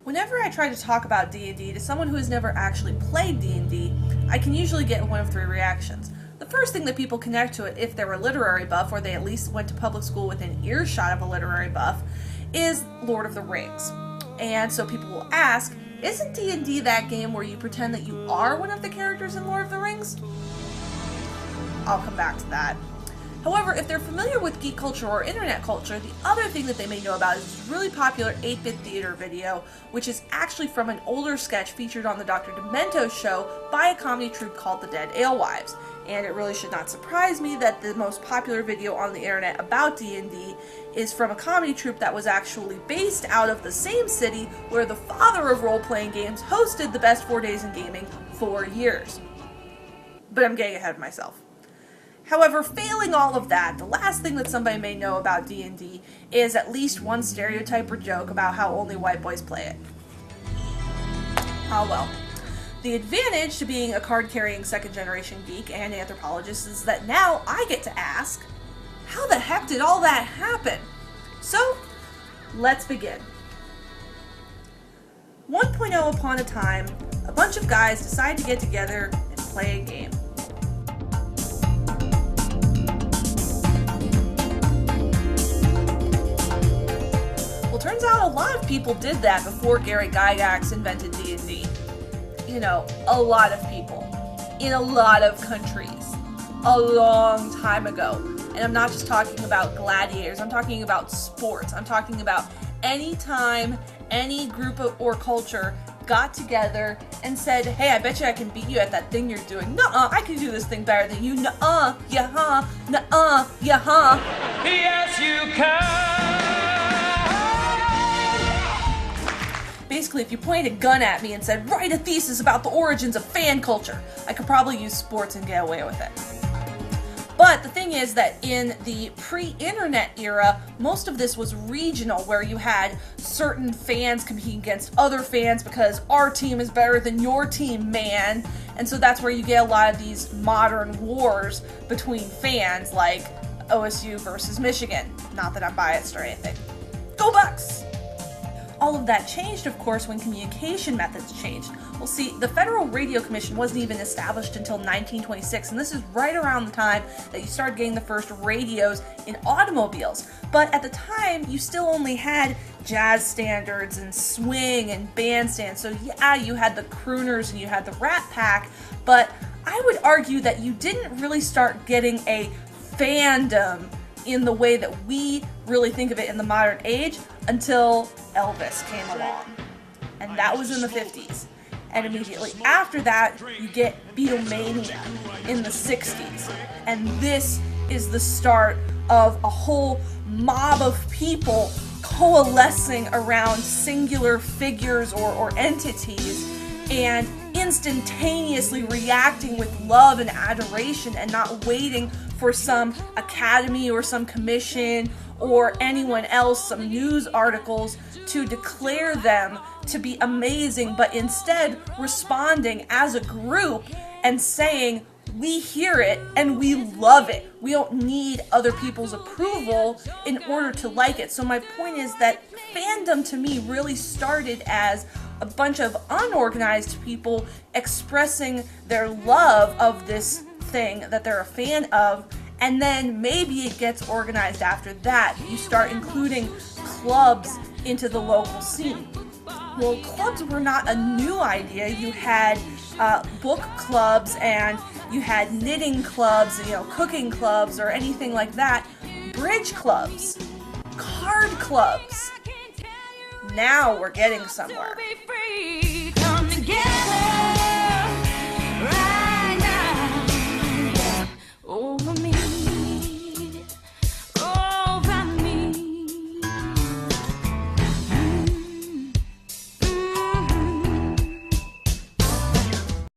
Whenever I try to talk about D&D to someone who has never actually played D&D, I can usually get one of three reactions. The first thing that people connect to it, if they're a literary buff or they at least went to public school within earshot of a literary buff, is Lord of the Rings. And so people will ask, isn't D&D that game where you pretend that you are one of the characters in Lord of the Rings? I'll come back to that. However, if they're familiar with geek culture or internet culture, the other thing that they may know about is this really popular 8-bit theater video, which is actually from an older sketch featured on the Dr. Demento show by a comedy troupe called the Dead Alewives. And it really should not surprise me that the most popular video on the internet about D&D is from a comedy troupe that was actually based out of the same city where the father of role-playing games hosted the best 4 days in gaming for years. But I'm getting ahead of myself. However, failing all of that, the last thing that somebody may know about D&D is at least one stereotype or joke about how only white boys play it. Ah well. The advantage to being a card-carrying second-generation geek and anthropologist is that now I get to ask, how the heck did all that happen? So, let's begin. 1.0 upon a time, a bunch of guys decide to get together and play a game. Turns out a lot of people did that before Gary Gygax invented D&D. You know, a lot of people, in a lot of countries, a long time ago. And I'm not just talking about gladiators, I'm talking about sports. I'm talking about any time, any group or culture got together and said, hey, I bet you I can beat you at that thing you're doing. Nuh-uh, I can do this thing better than you. Nuh-uh, yeah-huh, nuh-uh, yeah-huh. Yes, you can. Basically, if you pointed a gun at me and said, write a thesis about the origins of fan culture, I could probably use sports and get away with it. But the thing is that in the pre-internet era, most of this was regional, where you had certain fans competing against other fans because our team is better than your team, man. And so that's where you get a lot of these modern wars between fans, like OSU versus Michigan. Not that I'm biased or anything. Go Bucks! All of that changed, of course, when communication methods changed. Well, see, the Federal Radio Commission wasn't even established until 1926, and this is right around the time that you started getting the first radios in automobiles. But at the time, you still only had jazz standards and swing and bandstands, so yeah, you had the crooners and you had the Rat Pack, but I would argue that you didn't really start getting a fandom in the way that we really think of it in the modern age until Elvis came along. And that was in the 50s. And immediately after that, you get Beatlemania in the 60s. And this is the start of a whole mob of people coalescing around singular figures or entities and instantaneously reacting with love and adoration and not waiting for some academy or some commission or anyone else, some news articles, to declare them to be amazing, but instead responding as a group and saying, we hear it and we love it. We don't need other people's approval in order to like it. So my point is that fandom to me really started as a bunch of unorganized people expressing their love of this thing that they're a fan of, and then maybe it gets organized after that. You start including clubs into the local scene. Well, clubs were not a new idea. You had book clubs and you had knitting clubs, cooking clubs or anything like that. Bridge clubs, card clubs. Now we're getting somewhere.